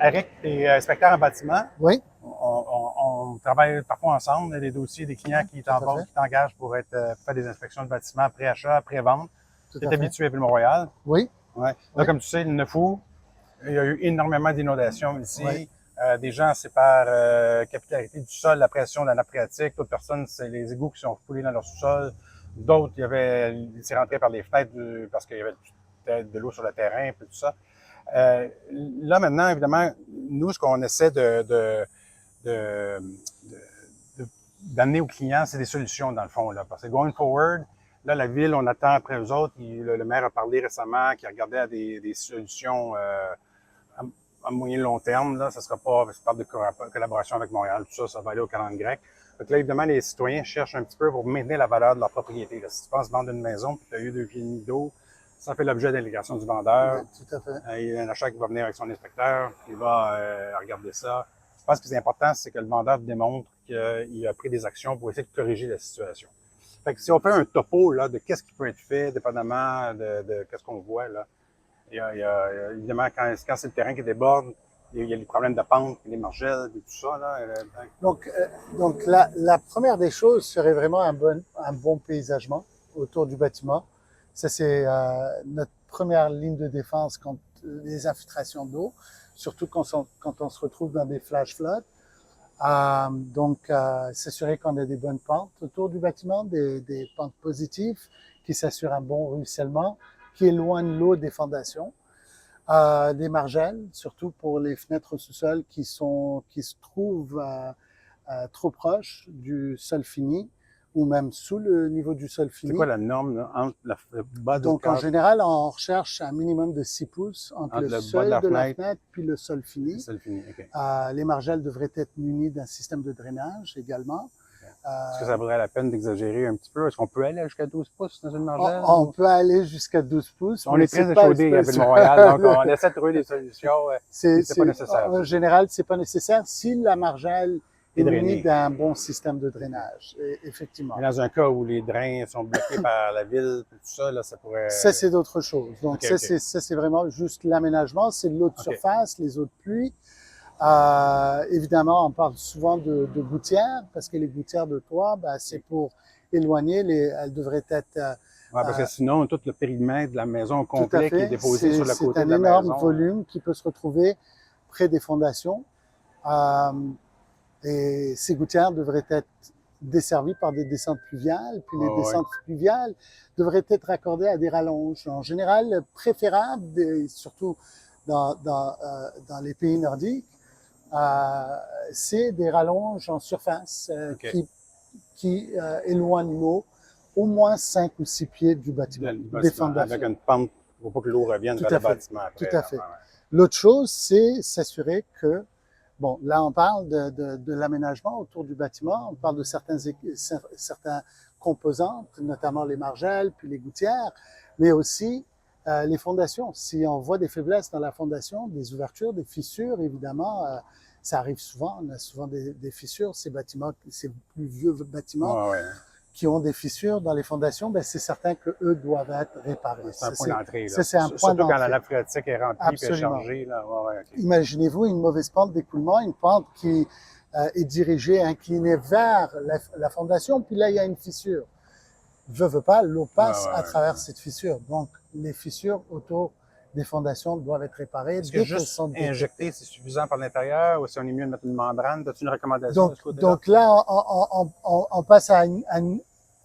Eric est inspecteur en bâtiment. Oui, On travaille parfois ensemble. Il y a des dossiers, des clients qui tout à fait. t'engagent pour faire des inspections de bâtiments pré-achat, pré-vente. Tout Tu es à fait. habitué à Ville-Mont-Royal. Oui, Ouais. Là, oui, comme tu sais, le 9 août, il y a eu énormément d'inondations oui. ici. Des gens, c'est par capillarité du sol, la pression de la nappe phréatique. D'autres personnes, c'est les égouts qui sont foulés dans leur sous-sol. D'autres, c'est rentré par les fenêtres parce qu'il y avait de l'eau sur le terrain, puis tout ça. Euh, Là, maintenant, évidemment, nous, ce qu'on essaie de, d'amener aux clients, c'est des solutions, dans le fond. Là. Parce que going forward, là, la ville, on attend après eux autres. Le maire a parlé récemment qu'il regardait à des solutions à moyen long terme. Là, ça sera pas, je parle de collaboration avec Montréal, tout ça, ça va aller au calendrier grec. Donc là, évidemment, les citoyens cherchent un petit peu pour maintenir la valeur de leur propriété. Là. Si tu penses vendre une maison puis tu as eu 2 pieds et demi d'eau, ça fait l'objet d'allégation du vendeur. Oui, tout à fait. Il y a un achat qui va venir avec son inspecteur, il va regarder ça. Je pense que ce qui est important, c'est que le vendeur démontre qu'il a pris des actions pour essayer de corriger la situation. Fait que si on fait un topo là, de qu'est-ce qui peut être fait, dépendamment de qu'est-ce qu'on voit, là, évidemment, quand c'est le terrain qui déborde, il y a les problèmes de pente, les margelles, et tout ça. Là, Donc la première des choses serait vraiment un bon paysagement autour du bâtiment. Ça, c'est notre première ligne de défense contre les infiltrations d'eau, surtout quand on se retrouve dans des flash floods. S'assurer qu'on a des bonnes pentes autour du bâtiment, des pentes positives qui s'assurent un bon ruissellement, qui éloignent l'eau des fondations. Des margelles, surtout pour les fenêtres au sous-sol qui se trouvent trop proches du sol fini ou même sous le niveau du sol c'est fini. quoi la norme là, entre le bas du Donc, en cadre, général, on recherche un minimum de 6 pouces entre le entre le bas de seuil la de la fenêtre fenêtre puis le sol et fini. le fini? Okay. Les margelles devraient être munies d'un système de drainage également. Est-ce que ça vaudrait la peine d'exagérer un petit peu? Est-ce qu'on peut aller jusqu'à 12 pouces dans une margelle? On peut aller jusqu'à 12 pouces. On est très échaudés à Ville-Mont-Royal, donc on essaie de trouver des solutions. C'est pas nécessaire. En général, c'est pas nécessaire si la margelle est munie Drainé. d'un bon système de drainage, effectivement. Mais dans un cas où les drains sont bloqués par la ville, tout ça, là, ça pourrait. Ça, c'est d'autres choses. Donc, okay, okay. ça, c'est vraiment juste l'aménagement. C'est l'eau de surface, les eaux de pluie. Évidemment, on parle souvent de gouttières, parce que les gouttières de toit, ben, c'est pour éloigner elles devraient être... Ouais, parce que sinon, tout le périmètre de la maison complet qui est déposé sur le côté de la maison. C'est un énorme volume qui peut se retrouver près des fondations. Et ces gouttières devraient être desservies par des descentes pluviales, puis les descentes pluviales devraient être raccordées à des rallonges. En général, préférable, surtout dans les pays nordiques, c'est des rallonges en surface qui éloignent l'eau au moins 5 ou 6 pieds du bâtiment, des fondations. Avec une pente pour pas que l'eau revienne vers le bâtiment. Tout à fait. L'autre chose, c'est s'assurer que, bon, là on parle de l'aménagement autour du bâtiment, on parle de certains composantes, notamment les margelles, puis les gouttières, mais aussi les fondations. Si on voit des faiblesses dans la fondation, des ouvertures, des fissures, évidemment, ça arrive souvent. On a souvent des fissures. Ces bâtiments, ces plus vieux bâtiments qui ont des fissures dans les fondations, ben c'est certain que eux doivent être réparés. C'est un point d'entrée. Ça, c'est un point Surtout d'entrée. quand la nappe phréatique est remplie et chargée. Là. Imaginez-vous une mauvaise pente d'écoulement, une pente qui est dirigée, inclinée vers la fondation, puis là, il y a une fissure. Veut pas, l'eau passe à travers cette fissure. Donc, les fissures autour des fondations doivent être réparées. Est-ce que juste injecter, c'est suffisant par l'intérieur ou si on est mieux de mettre une membrane? As-tu une recommandation de ce côté-là? Donc là, on passe à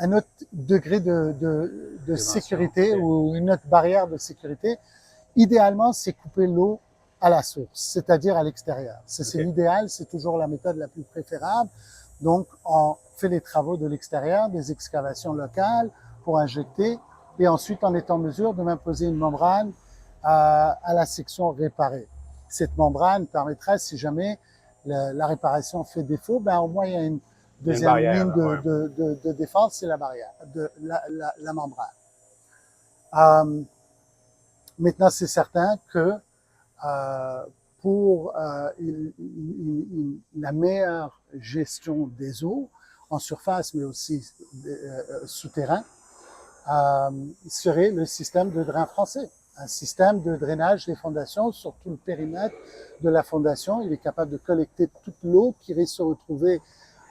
un autre degré de sécurité ou une autre barrière de sécurité. Idéalement, c'est couper l'eau à la source, c'est-à-dire à l'extérieur. C'est l'idéal, c'est toujours la méthode la plus préférable. Donc, on fait les travaux de l'extérieur, des excavations locales pour injecter et ensuite on est en mesure de m'imposer une membrane à la section réparée. Cette membrane permettra, si jamais la réparation fait défaut, ben au moins il y a une deuxième ligne de défense, c'est la barrière, la membrane. Maintenant, c'est certain que pour la meilleure gestion des eaux, en surface mais aussi souterrain, serait le système de drain français. un système de drainage des fondations sur tout le périmètre de la fondation. Il est capable de collecter toute l'eau qui risque de se retrouver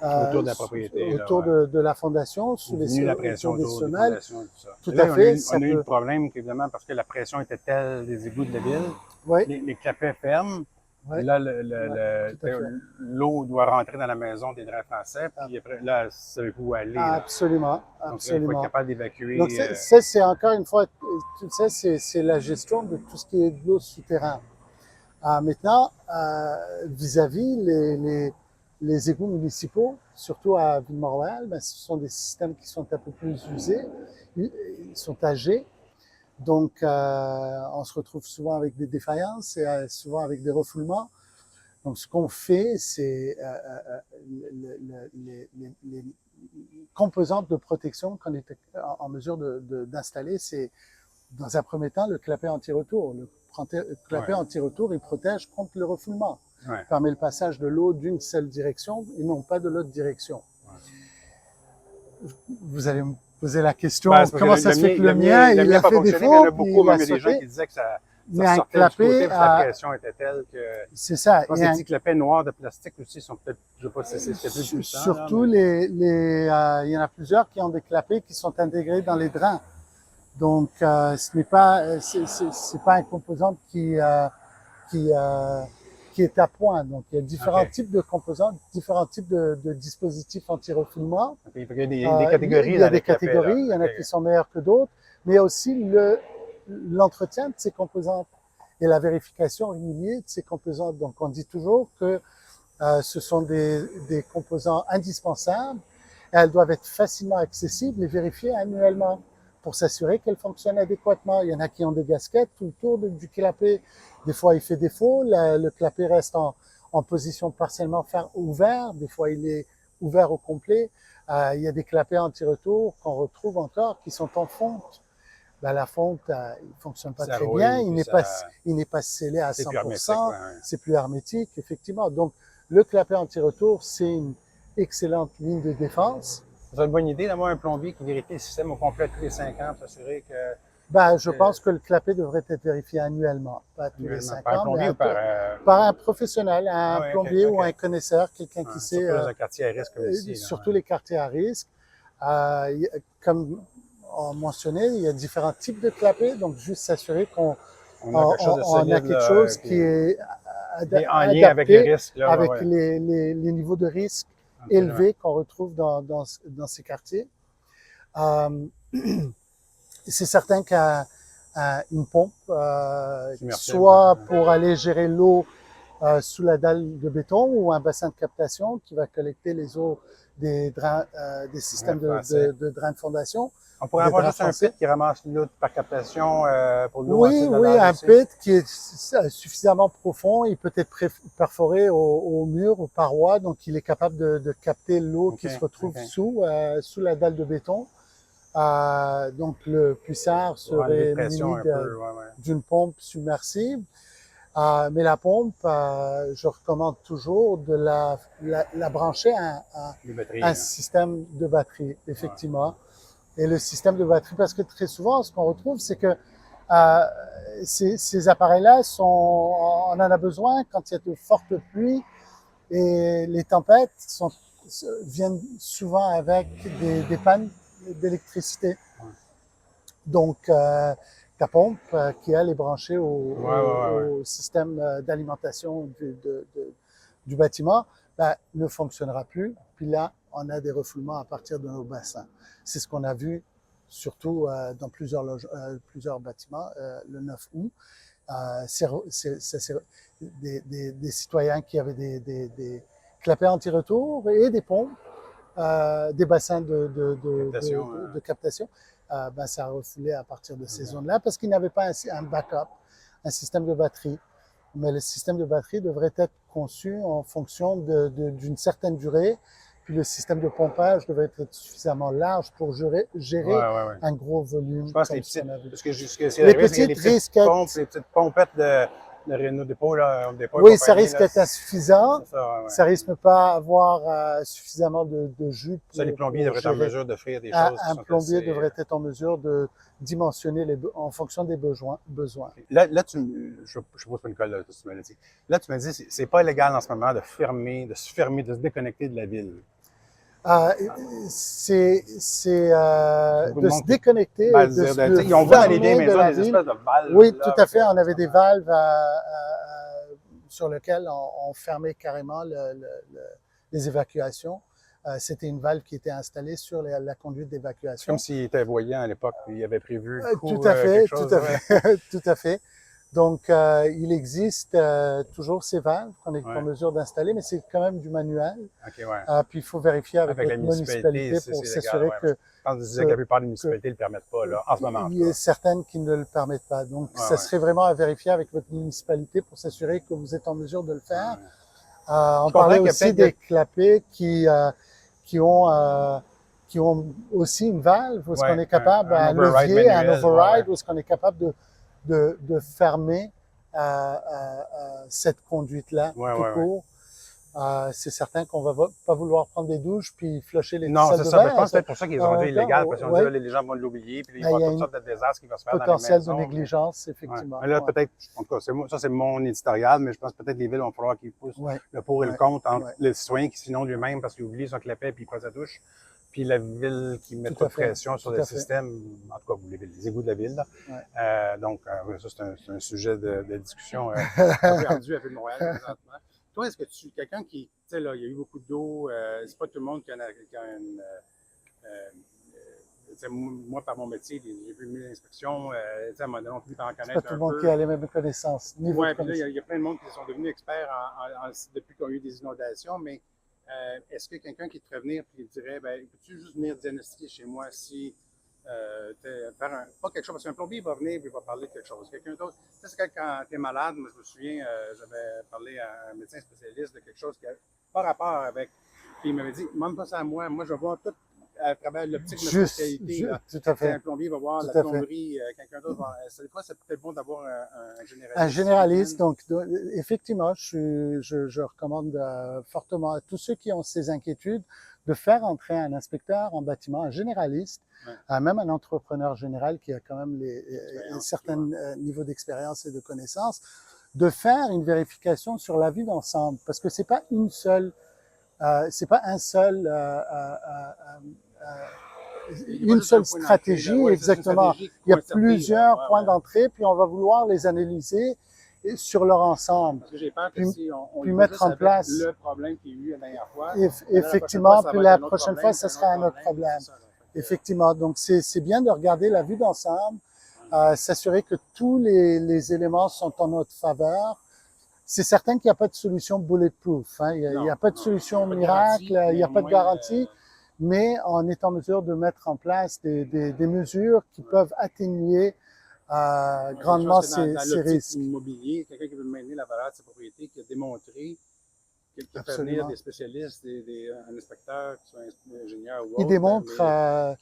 autour de la propriété. autour là, ouais. de la fondation, sous les La pression autour des autour des semelles. fondations et tout ça. Tout Là, à fait. on a eu le problème, évidemment, parce que la pression était telle des égouts de la ville. Oui, Les clapets ferment. oui. Là, tout à fait. l'eau doit rentrer dans la maison des drains français, puis après, là, c'est où aller. Là. Absolument, Donc, là, il faut absolument. être capable d'évacuer. Donc, ça, c'est encore une fois, tu sais, c'est la gestion de tout ce qui est de l'eau souterrain. Maintenant, vis-à-vis les égouts municipaux, surtout à Ville-Montréal, ben, ce sont des systèmes qui sont un peu plus usés, ils sont âgés. Donc, on se retrouve souvent avec des défaillances et souvent avec des refoulements. Donc, ce qu'on fait, c'est les composantes de protection qu'on est en mesure d'installer, c'est dans un premier temps le clapet anti-retour. Le clapet anti-retour, il protège contre le refoulement. Ouais. Permet le passage de l'eau d'une seule direction et non pas de l'autre direction. Ouais. Vous allez me poser la question, comment ça se fait que le mien, il a fait défaut, il y en a beaucoup, mais des gens qui disaient que ça sortait du côté, la pression était telle que... C'est ça. Je pense que ces petits clapets noirs de plastique aussi sont peut-être, je sais pas si c'est plus puissant. Surtout, il y en a plusieurs qui ont des clapets qui sont intégrés dans les drains. Donc, ce n'est pas, c'est pas un composant qui est à point. Donc, il y a différents types de composants, différents types de dispositifs anti-refoulement. Il y a des catégories. Il y a des catégories, il y en a qui sont meilleures que d'autres, mais il y a aussi l'entretien de ces composantes et la vérification régulière de ces composantes. Donc, on dit toujours que ce sont des composants indispensables et elles doivent être facilement accessibles et vérifiées annuellement pour s'assurer qu'elles fonctionnent adéquatement. Il y en a qui ont des gasquettes tout le tour du clapet. Des fois, il fait défaut. Le clapet reste en position partiellement ouvert. Des fois, il est ouvert au complet. Il y a des clapets anti-retour qu'on retrouve encore qui sont en fonte. Ben, la fonte, il fonctionne pas très bien. Il n'est pas scellé à 100%. C'est plus hermétique, effectivement. Donc, le clapet anti-retour, c'est une excellente ligne de défense. C'est une bonne idée d'avoir un plombier qui vérifie le système au complet tous les 5 ans pour s'assurer que... Ben, je pense que le clapet devrait être vérifié annuellement, pas tous les 5 ans, mais par un professionnel, un plombier ou un connaisseur, quelqu'un qui sait... Surtout les quartiers à risque aussi. Surtout les quartiers à risque. Comme on mentionnait, il y a différents types de clapets, donc juste s'assurer qu'on a quelque chose qui est en lien avec les risques. Là, avec les niveaux de risque élevés qu'on retrouve dans ces quartiers. C'est certain qu'une pompe, soit pour aller gérer l'eau sous la dalle de béton ou un bassin de captation qui va collecter les eaux des systèmes de drains de fondation. On pourrait avoir juste un pit qui ramasse l'eau par captation pour l'eau. Oui, un pit qui est suffisamment profond. Il peut être perforé au mur, aux parois, donc il est capable de capter l'eau qui se retrouve sous la dalle de béton. Donc le puissard serait muni d'une pompe submersible. Mais la pompe, je recommande toujours de la brancher à un système de batterie, effectivement. Et le système de batterie, parce que très souvent, ce qu'on retrouve, c'est que ces appareils-là, on en a besoin quand il y a de fortes pluies et les tempêtes viennent souvent avec des pannes d'électricité. Donc, ta pompe qui elle est branchée au système d'alimentation du bâtiment, ne fonctionnera plus. Puis là, on a des refoulements à partir de nos bassins. C'est ce qu'on a vu surtout dans plusieurs bâtiments le 9 août. Des citoyens qui avaient des clapets anti-retour et des pompes, des bassins de captation. Ça a refoulé à partir de ces zones-là parce qu'ils n'avaient pas un backup, un système de batterie. Mais le système de batterie devrait être conçu en fonction d'une certaine durée. Puis le système de pompage devrait être suffisamment large pour gérer un gros volume. Je pense que les petites pompettes le dépôt, là, le dépôt et Oui, ça compagnie, risque là, d'être insuffisant. c'est ça, ouais. Ça risque de pas avoir suffisamment de jus Ça, les plombiers pour devraient être en gérer. mesure d'offrir des choses qui Un sont plombier assez... devrait être en mesure de dimensionner en fonction des besoins. Là je pose pas une colle, là, tu me l'as dit. Là, tu me dis, c'est pas légal en ce moment de se fermer, de se déconnecter de la ville. Euh, c'est Beaucoup de de se monde qui déconnecter, va de dire, se ils ont vu dans les vieilles fermer de maisons la des ville. espèces de valves. Oui, là, tout à fait. avec- On avait des valves sur lesquelles on fermait carrément les évacuations. C'était une valve qui était installée sur la conduite C'est d'évacuation. comme s'ils étaient voyants à l'époque, puis ils avaient prévu le coup, Tout à fait, quelque chose. tout à Ouais. fait, tout à fait. Donc, il existe toujours ces valves qu'on est en mesure d'installer, mais c'est quand même du manuel. OK, ouais. Puis il faut vérifier avec Avec la votre municipalité municipalité, pour c'est légal. s'assurer Ouais. Je pense que disais que la plupart des municipalités ne le permettent pas, là, en ce moment. il y a certaines qui ne le permettent pas. Donc, Ouais, ça ouais. serait vraiment à vérifier avec votre municipalité pour s'assurer que vous êtes en mesure de le faire. Ouais. On comprends parlait qu'il y a aussi peut-être des clapets qui ont aussi une valve où est-ce Ouais, qu'on est capable, un un override levier, un manuel, override, ouais. où est-ce qu'on est capable de fermer cette conduite-là Ouais, tout ouais, ouais. court. C'est certain qu'on va pas vouloir prendre des douches puis flusher les Non, salles c'est de ça. Ben, bain. je pense que c'est peut-être pour ça qu'ils ont dit illégal, parce qu'ils ont dit, Ouais. là, les gens vont l'oublier, puis il va Ben, y il y a avoir toutes une sortes de désastres qui vont se faire dans les potentiel de maisons. négligence, Ouais. effectivement. Mais là, Ouais. peut-être, en tout cas, ça, c'est mon éditorial, mais je pense que peut-être les villes vont falloir qu'ils poussent Ouais. le pour et le Ouais. contre entre Ouais. les citoyens qui, sinon, lui-même, parce qu'il oublie son clapet puis il prend sa douche, puis la ville qui met Tout trop à de fait. pression sur Tout le à fait. système, en tout cas, les égouts de la ville. Là. Ouais. Donc, ça, c'est un sujet de discussion un peu ardu à Ville-Montréal présentement. Toi, est-ce que tu es quelqu'un qui, tu sais, là, il y a eu beaucoup d'eau, c'est pas tout le monde qui a une moi, par mon métier, j'ai vu 1000 inspections, à un moment donné, on finit par en C'est pas connaître tout le un monde peu. qui a les mêmes connaissances, niveau Oui, de puis là, connaissances. il y a plein de monde qui sont devenus experts depuis qu'on a eu des inondations, mais est-ce que quelqu'un qui te ferait venir et dirait, ben, peux-tu juste venir diagnostiquer chez moi si, faire pas quelque chose, parce qu'un plombier va venir et il va parler de quelque chose. Quelqu'un d'autre, tu sais, c'est quand tu es malade, moi je me souviens, j'avais parlé à un médecin spécialiste de quelque chose qui n'avait pas rapport avec, puis il m'avait dit, demande pas ça à moi, je vais voir tout à travers l'optique de ma spécialité. Là. Tout à fait. Un plombier va voir Tout la à fait. plomberie, quelqu'un d'autre va. Des fois, c'est peut-être bon d'avoir un généraliste. Un généraliste, donc effectivement, je recommande fortement à tous ceux qui ont ces inquiétudes de faire entrer un inspecteur en bâtiment, un généraliste, même un entrepreneur général qui a quand même un certain niveau d'expérience et de connaissances, de faire une vérification sur la vue d'ensemble, parce que c'est pas un seul une seule stratégie, exactement. Il y a plusieurs points d'entrée, puis on va vouloir les analyser sur leur ensemble. Parce que j'ai peur que si on puis mettre en place le problème qu'il y a eu la dernière fois. Effectivement, puis la prochaine fois, ce sera un autre problème. Effectivement, donc c'est bien de regarder la vue d'ensemble, s'assurer que tous les éléments sont en notre faveur. C'est certain qu'il n'y a pas de solution bulletproof, hein. Il n'y a pas de solution miracle, il n'y a pas de garantie, mais on est en mesure de mettre en place des mesures qui peuvent atténuer grandement ces risques. Immobilier, quelqu'un qui veut maintenir la valeur de sa propriété, qui a démontré qu'il peut faire venir des spécialistes, un inspecteur, qui soit un ingénieur ou autre. Il démontre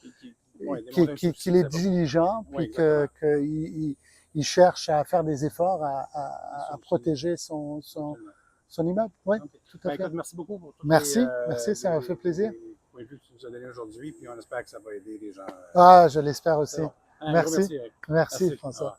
qu'il est diligent, puis qu'il cherche à faire des efforts à protéger son immeuble. Oui, tout à fait. Écoute, merci beaucoup pour tout. Merci, ça m'a fait plaisir. Les points de vue que tu nous as donnés aujourd'hui, puis on espère que ça va aider les gens. Je l'espère aussi. Merci. Merci, François.